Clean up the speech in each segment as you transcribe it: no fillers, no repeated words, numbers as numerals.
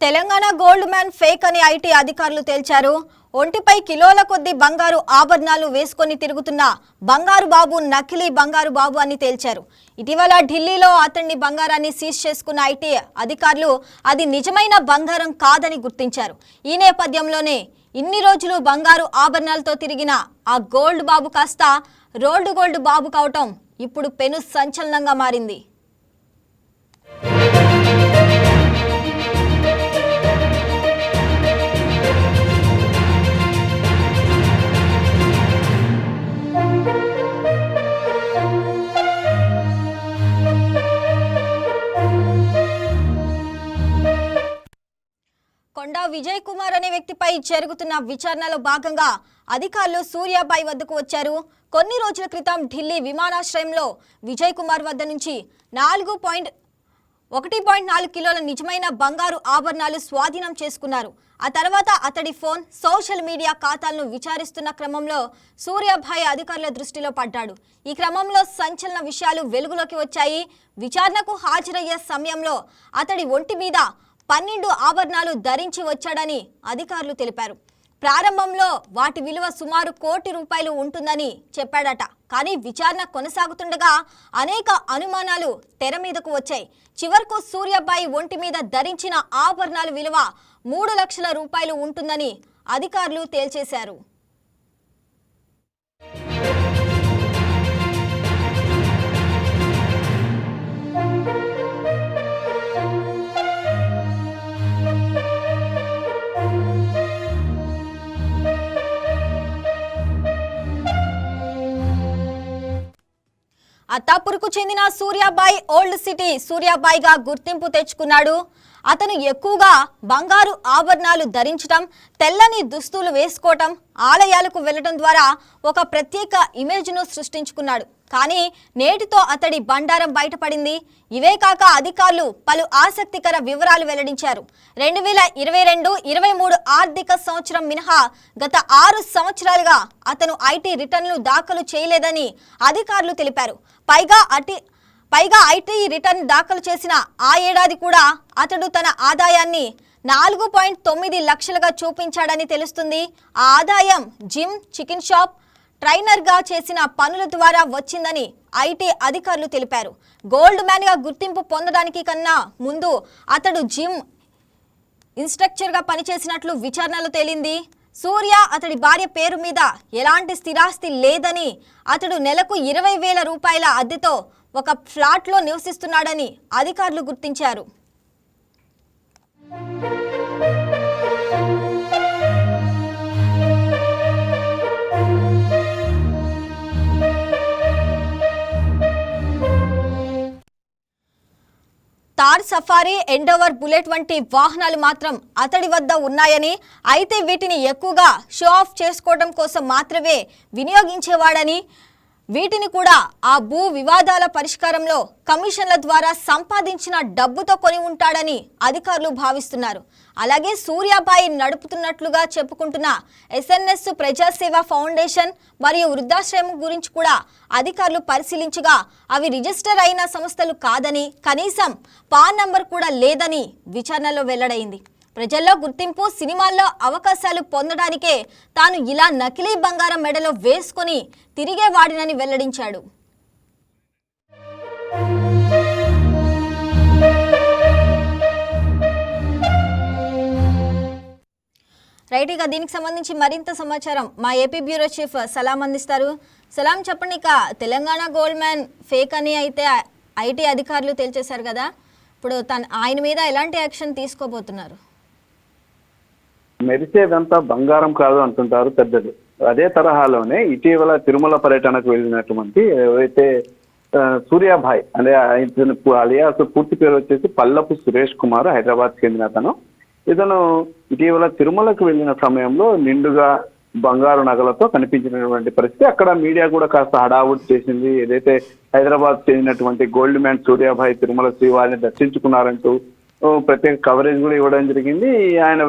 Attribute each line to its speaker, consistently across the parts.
Speaker 1: Telangana gold man fake అని IT అధికారులు తేల్చారు. ఒంటిపై కిలోల కొద్ది బంగారు ఆభరణాలు వేసుకొని తిరుగుతున్న బంగారు బాబు నకిలీ బంగారు బాబు అని తేల్చారు. ఇటీవల ఢిల్లీలో అతన్ని బంగారాన్ని సీజ్ చేసుకున్న ఐటీ అధికారులు అది నిజమైన బంగారం కాదని గుర్తించారు. ఈ నేపథ్యంలోనే ఇన్ని రోజులు బంగారు ఆభరణాలతో తిరిగిన ఆ గోల్డ్ బాబు కాస్త రోల్డ్ గోల్డ్ బాబు కావటం ఇప్పుడు పెను సంచలనంగా మారింది. కొండా విజయ్ కుమార్ అనే వ్యక్తిపై జరుగుతున్న విచారణలో భాగంగా అధికారులు సూర్యాబాయి వద్దకు వచ్చారు. కొన్ని రోజుల క్రితం ఢిల్లీ విమానాశ్రయంలో విజయ్ కుమార్ వద్ద నుంచి 1.4 కిలోల నిజమైన బంగారు ఆభరణాలు స్వాధీనం చేసుకున్నారు. ఆ తర్వాత అతడి ఫోన్, సోషల్ మీడియా ఖాతాలను విచారిస్తున్న క్రమంలో సూర్యాబాయి అధికారుల దృష్టిలో పడ్డాడు. ఈ క్రమంలో సంచలన విషయాలు వెలుగులోకి వచ్చాయి. విచారణకు హాజరయ్యే సమయంలో అతడి ఒంటి మీద 12 ఆభరణాలు ధరించి వచ్చాడని అధికారులు తెలిపారు. ప్రారంభంలో వాటి విలువ సుమారు ₹1 కోటి ఉంటుందని చెప్పాడట. కానీ విచారణ కొనసాగుతుండగా అనేక అనుమానాలు తెర మీదకు వచ్చాయి. చివరకు సూర్యాబాయి ఒంటి మీద ధరించిన ఆభరణాల విలువ ₹3 లక్షల ఉంటుందని అధికారులు తేల్చేశారు. అత్తాపూర్కు చెందిన సూర్యాబాయి ఓల్డ్ సిటీ సూర్యాబాయిగా గుర్తింపు తెచ్చుకున్నాడు. అతను ఎక్కువగా బంగారు ఆభరణాలు ధరించడం, తెల్లని దుస్తులు వేసుకోవటం, ఆలయాలకు వెళ్లడం ద్వారా ఒక ప్రత్యేక ఇమేజ్ను సృష్టించుకున్నాడు. కానీ నేటితో అతడి బండారం బయటపడింది. ఇవే కాక అధికారులు పలు ఆసక్తికర వివరాలు వెల్లడించారు. 2022-23 ఆర్థిక సంవత్సరం మినహా గత 6 సంవత్సరాలుగా అతను ఐటీ రిటర్న్లు దాఖలు చేయలేదని అధికారులు తెలిపారు. పైగా ఐటీ రిటర్న్ దాఖలు చేసిన ఆ ఏడాది కూడా అతడు తన ఆదాయాన్ని 4.9 లక్షలుగా చూపించాడని తెలుస్తుంది. ఆ ఆదాయం జిమ్, చికెన్ షాప్, ట్రైనర్గా చేసిన పనుల ద్వారా వచ్చిందని ఐటీ అధికారులు తెలిపారు. గోల్డ్ మ్యాన్గా గుర్తింపు పొందడానికి కన్నా ముందు అతడు జిమ్ ఇన్స్ట్రక్టర్గా పనిచేసినట్లు విచారణలో తేలింది. సూర్య అతడి భార్య పేరు మీద ఎలాంటి స్థిరాస్తి లేదని, అతడు నెలకు ₹20,000 అద్దెతో ఒక ఫ్లాట్లో నివసిస్తున్నాడని అధికారులు గుర్తించారు. తార్ సఫారీ, ఎండోవర్, బుల్లెట్ వంటి వాహనాలు మాత్రం అతడి వద్ద ఉన్నాయని, అయితే వీటిని ఎక్కువగా షో ఆఫ్ చేసుకోవడం కోసం మాత్రమే వినియోగించేవాడని, వీటిని కూడా ఆ భూ వివాదాల పరిష్కారంలో కమిషన్ల ద్వారా సంపాదించిన డబ్బుతో కొని ఉంటాడని అధికారులు భావిస్తున్నారు. అలాగే సూర్యాబాయి నడుపుతున్నట్లుగా చెప్పుకుంటున్న SNS ప్రజాసేవ ఫౌండేషన్ మరియు వృద్ధాశ్రమం గురించి కూడా అధికారులు పరిశీలించగా అవి రిజిస్టర్ అయిన సంస్థలు కాదని, కనీసం పాన్ నంబర్ కూడా లేదని విచారణలో వెల్లడైంది. ప్రజల్లో గుర్తింపు, సినిమాల్లో అవకాశాలు పొందడానికే తాను ఇలా నకిలీ బంగారం మెడలో వేసుకొని తిరిగేవాడినని వెల్లడించాడు. రైట్, ఇక దీనికి సంబంధించి మరింత సమాచారం మా ఏపీ బ్యూరో చీఫ్ సలాం అందిస్తారు. సలాం, చెప్పండి. ఇక తెలంగాణ గోల్డ్ మ్యాన్ ఫేక్ అని అయితే ఐటీ అధికారులు తేల్చేశారు కదా, ఇప్పుడు ఆయన మీద ఎలాంటి యాక్షన్ తీసుకోబోతున్నారు?
Speaker 2: మెరిసేదంతా బంగారం కాదు అంటుంటారు పెద్దలు. అదే తరహాలోనే ఇటీవల తిరుమల పర్యటనకు వెళ్ళినటువంటి ఎవరైతే సూర్యాబాయి అంటే అలియాస్ పూర్తి పేరు వచ్చేసి పల్లపు సురేష్ కుమార్, హైదరాబాద్ చెందిన అతను. ఇతను ఇటీవల తిరుమలకు వెళ్ళిన సమయంలో నిండుగా బంగారు నగలతో కనిపించినటువంటి పరిస్థితి. అక్కడ మీడియా కూడా కాస్త హడావుడి చేసింది. ఏదైతే హైదరాబాద్ చెందినటువంటి గోల్డ్ మ్యాన్ సూర్యాబాయి తిరుమల శ్రీవారిని దర్శించుకున్నారంటూ ప్రత్యేక కవరేజ్ కూడా ఇవ్వడం జరిగింది. ఆయన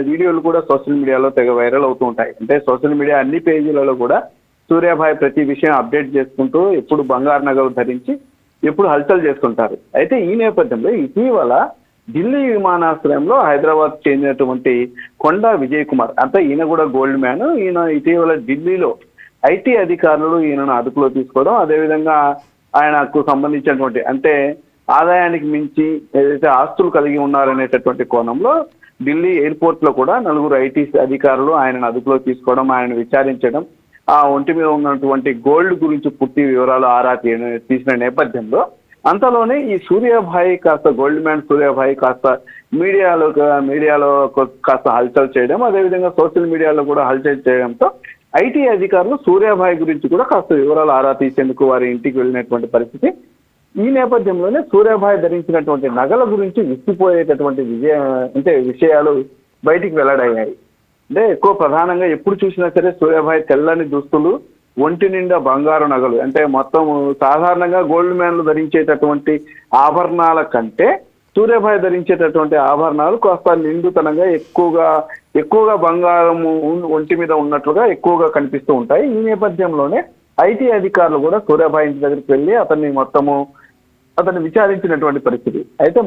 Speaker 2: వీడియోలు కూడా సోషల్ మీడియాలో తెగ వైరల్ అవుతూ ఉంటాయి. అంటే సోషల్ మీడియా అన్ని పేజీలలో కూడా సూర్యాబాయి ప్రతి విషయం అప్డేట్ చేసుకుంటూ ఎప్పుడు బంగారు నగలు ధరించి ఎప్పుడు హల్చల్ చేస్తుంటారు. అయితే ఈ నేపథ్యంలో ఇటీవల ఢిల్లీ విమానాశ్రయంలో హైదరాబాద్ చెందినటువంటి కొండా విజయ్ కుమార్, అంటే ఈయన కూడా గోల్డ్ మ్యాన్. ఈయన ఇటీవల ఢిల్లీలో ఐటీ అధికారులు ఈయనను అదుపులో తీసుకోవడం, అదేవిధంగా ఆయనకు సంబంధించినటువంటి అంటే ఆదాయానికి మించి ఏదైతే ఆస్తులు కలిగి ఉన్నారనేటటువంటి కోణంలో ఢిల్లీ ఎయిర్పోర్ట్ లో కూడా నలుగురు ఐటీ అధికారులు ఆయనను అదుపులో తీసుకోవడం, ఆయన విచారించడం, ఆ ఒంటి మీద ఉన్నటువంటి గోల్డ్ గురించి పూర్తి వివరాలు ఆరా తీసిన నేపథ్యంలో అంతలోనే ఈ సూర్యాభాయ్ కాస్త గోల్డ్ మ్యాన్ సూర్యాభాయ్ కాస్త మీడియాలో కాస్త హల్చల్ చేయడం, అదేవిధంగా సోషల్ మీడియాలో కూడా హల్చల్ చేయడంతో ఐటీ అధికారులు సూర్యాభాయ్ గురించి కూడా కాస్త వివరాలు ఆరా తీసేందుకు వారి ఇంటికి వెళ్ళినటువంటి పరిస్థితి. ఈ నేపథ్యంలోనే సూర్యాభాయ్ ధరించినటువంటి నగల గురించి విసిపోయేటటువంటి విషయాలు బయటికి వెల్లడయ్యాయి. అంటే ఎక్కువ ప్రధానంగా ఎప్పుడు చూసినా సరే సూర్యాభాయ్ తెల్లని దుస్తులు, ఒంటి నిండా బంగారు నగలు, అంటే మొత్తం సాధారణంగా గోల్డ్ మ్యాన్లు ధరించేటటువంటి ఆభరణాల కంటే సూర్యాభాయ్ ధరించేటటువంటి ఆభరణాలు కాస్త నిండుతనంగా ఎక్కువగా బంగారం ఒంటి మీద ఉన్నట్లుగా ఎక్కువగా కనిపిస్తూ ఉంటాయి. ఈ నేపథ్యంలోనే ఐటీ అధికారులు కూడా సూర్యాభాయ్ ఇంటి దగ్గరికి వెళ్ళి అతన్ని విచారించినటువంటి పరిస్థితి. అయితే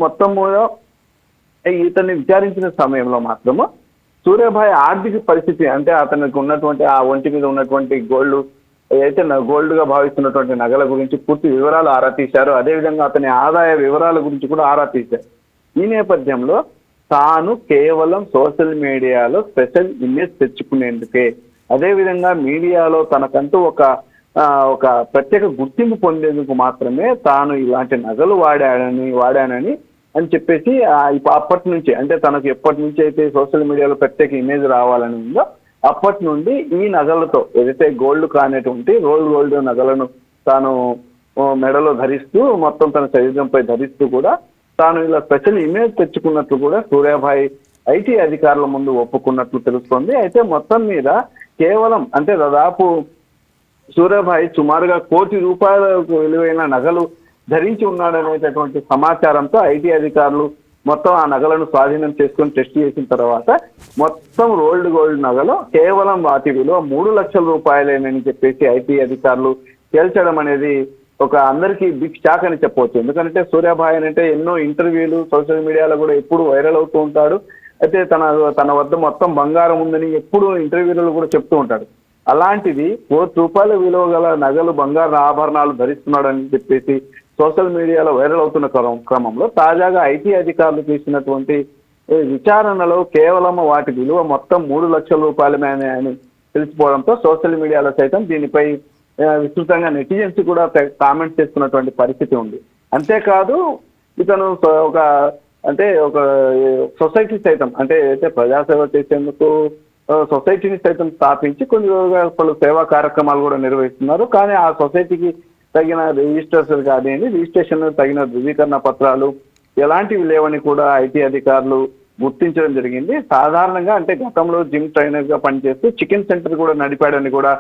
Speaker 2: ఇతన్ని విచారించిన సమయంలో మాత్రము సూర్యాభాయ్ ఆర్థిక పరిస్థితి, అంటే అతనికి ఉన్నటువంటి ఆ ఒంటి మీద ఉన్నటువంటి గోల్డ్ గా భావిస్తున్నటువంటి నగల గురించి పూర్తి వివరాలు ఆరా తీశారు. అదేవిధంగా అతని ఆదాయ వివరాల గురించి కూడా ఆరా తీశారు. ఈ నేపథ్యంలో తాను కేవలం సోషల్ మీడియాలో స్పెషల్ ఇమేజ్ తెచ్చుకునేందుకే, అదేవిధంగా మీడియాలో తనకంటూ ఒక ప్రత్యేక గుర్తింపు పొందేందుకు మాత్రమే తాను ఇలాంటి నగలు వాడానని అని చెప్పేసి అప్పటి నుంచి, అంటే తనకు ఎప్పటి నుంచి అయితే సోషల్ మీడియాలో ప్రత్యేక ఇమేజ్ రావాలని ఉందో అప్పటి నుండి ఈ నగలతో ఏదైతే గోల్డ్ కానటువంటి గోల్డ్ నగలను తాను మెడలో ధరిస్తూ మొత్తం తన శరీరంపై ధరిస్తూ కూడా తాను ఇలా స్పెషల్ ఇమేజ్ తెచ్చుకున్నట్లు కూడా సూర్యాభాయ్ ఐటీ అధికారుల ముందు ఒప్పుకున్నట్లు తెలుస్తోంది. అయితే మొత్తం మీద కేవలం అంటే దాదాపు సూర్యాభాయ్ సుమారుగా ₹1 కోటి విలువైన నగలు ధరించి ఉన్నాడనేటటువంటి సమాచారంతో ఐటీ అధికారులు మొత్తం ఆ నగలను స్వాధీనం చేసుకొని టెస్ట్ చేసిన తర్వాత మొత్తం గోల్డ్ నగలు కేవలం వాటి విలువ ₹3 లక్షలేనని చెప్పేసి ఐటీ అధికారులు తేల్చడం అనేది అందరికీ బిగ్ షాక్ అని చెప్పవచ్చు. ఎందుకంటే సూర్యాభాయ్ అంటే ఎన్నో ఇంటర్వ్యూలు సోషల్ మీడియాలో కూడా ఎప్పుడు వైరల్ అవుతూ ఉంటాడు. అయితే తన వద్ద మొత్తం బంగారం ఉందని ఎప్పుడు ఇంటర్వ్యూలలో కూడా చెప్తూ ఉంటాడు. అలాంటిది ₹1 కోటి విలువ గల నగలు, బంగారు ఆభరణాలు ధరిస్తున్నాడని చెప్పేసి సోషల్ మీడియాలో వైరల్ అవుతున్న క్రమంలో తాజాగా ఐటీ అధికారులు చేసినటువంటి విచారణలో కేవలం వాటి విలువ మొత్తం ₹3 లక్షల అని తెలిసిపోవడంతో సోషల్ మీడియాలో సైతం దీనిపై విస్తృతంగా నెటిజన్స్ కూడా కామెంట్స్ చేస్తున్నటువంటి పరిస్థితి ఉంది. అంతేకాదు ఇతను ఒక సొసైటీ సైతం, అంటే అయితే ప్రజాసేవ చేసేందుకు సొసైటీని సైతం స్థాపించి పలు సేవా కార్యక్రమాలు కూడా నిర్వహిస్తున్నారు. కానీ ఆ సొసైటీకి తగిన రిజిస్ట్రేషన్ తగిన ధృవీకరణ పత్రాలు ఎలాంటివి లేవని కూడా ఐటీ అధికారులు గుర్తించడం జరిగింది. సాధారణంగా అంటే గతంలో జిమ్ ట్రైనర్ గా పనిచేస్తూ చికెన్ సెంటర్ కూడా నడిపాడని కూడా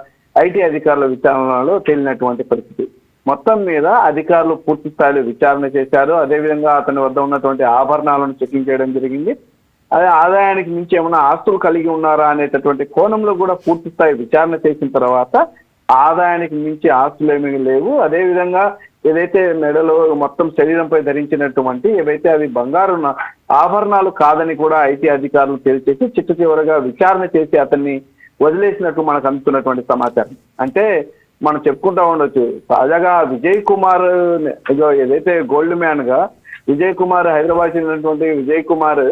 Speaker 2: ఐటీ అధికారుల విచారణలో తేలినటువంటి పరిస్థితి. మొత్తం మీద అధికారులు పూర్తి స్థాయిలో విచారణ చేశారు. అదేవిధంగా అతని వద్ద ఉన్నటువంటి ఆభరణాలను చెకింగ్ చేయడం జరిగింది. అదే ఆదాయానికి మించి ఏమైనా ఆస్తులు కలిగి ఉన్నారా అనేటటువంటి కోణంలో కూడా పూర్తి స్థాయి విచారణ చేసిన తర్వాత ఆదాయానికి మించి ఆస్తులు ఏమీ లేవు. అదేవిధంగా ఏదైతే మెడలో మొత్తం శరీరంపై ధరించినటువంటి ఏవైతే అవి బంగారు ఆభరణాలు కాదని కూడా ఐటీ అధికారులు తేల్చేసి చివరగా విచారణ చేసి అతన్ని వదిలేసినట్టు మనకు అందుతున్నటువంటి సమాచారం. అంటే మనం చెప్పుకుంటా ఉండొచ్చు, తాజాగా విజయ్ కుమార్ ఏదైతే గోల్డ్ మ్యాన్ గా విజయ్ కుమార్, హైదరాబాద్ చెందినటువంటి విజయ్ కుమార్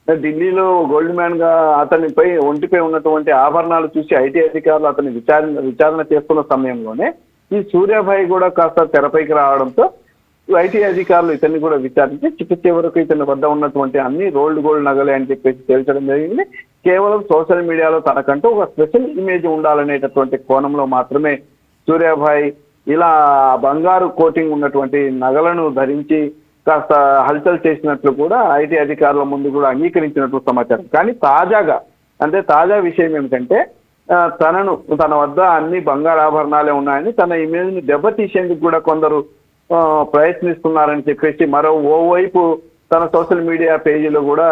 Speaker 2: ఢిల్లీలో గోల్డ్ మ్యాన్ గా అతనిపై ఒంటిపై ఉన్నటువంటి ఆభరణాలు చూసి ఐటీ అధికారులు అతన్ని విచారణ చేస్తున్న సమయంలోనే ఈ సూర్యాభాయ్ కూడా కాస్త తెరపైకి రావడంతో ఐటీ అధికారులు ఇతన్ని కూడా విచారించి చికిత్స వరకు ఇతని వద్ద ఉన్నటువంటి అన్ని గోల్డ్ నగలే అని చెప్పేసి తేల్చడం జరిగింది. కేవలం సోషల్ మీడియాలో తనకంటూ ఒక స్పెషల్ ఇమేజ్ ఉండాలనేటటువంటి కోణంలో మాత్రమే సూర్యాభాయ్ ఇలా బంగారు కోటింగ్ ఉన్నటువంటి నగలను ధరించి కాస్త హల్చల్ చేసినట్లు కూడా ఐటీ అధికారుల ముందు కూడా అంగీకరించినట్లు సమాచారం. కానీ తాజా విషయం ఏమిటంటే తన వద్ద అన్ని బంగారు ఆభరణాలే ఉన్నాయని, తన ఇమేజ్ ని దెబ్బతీసేందుకు కూడా కొందరు ప్రయత్నిస్తున్నారని చెప్పేసి ఓవైపు తన సోషల్ మీడియా పేజీలో కూడా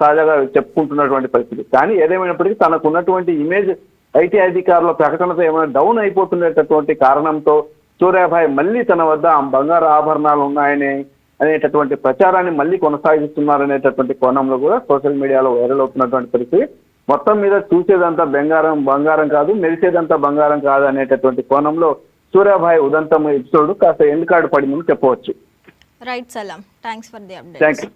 Speaker 2: తాజాగా చెప్పుకుంటున్నటువంటి పరిస్థితి. కానీ ఏదేమైనప్పటికీ తనకు ఉన్నటువంటి ఇమేజ్ ఐటీ అధికారుల ప్రకటనతో ఏమైనా డౌన్ అయిపోతున్నటువంటి కారణంతో సూర్యాభాయ్ మళ్ళీ తన వద్ద బంగారు ఆభరణాలు ఉన్నాయని అనేటటువంటి ప్రచారాన్ని మళ్ళీ కొనసాగిస్తున్నారు అనేటటువంటి కోణంలో కూడా సోషల్ మీడియాలో వైరల్ అవుతున్నటువంటి పరిస్థితి. మొత్తం మీద చూసేదంతా బంగారం కాదు, మెరిసేదంతా బంగారం కాదు అనేటటువంటి కోణంలో సూర్యాభాయ్ ఉదంతం ఎపిసోడ్ కాస్త ఎండ్ కార్డు పడిందని చెప్పవచ్చు.
Speaker 1: రైట్ సలాం, thanks for the update.
Speaker 2: Thank you.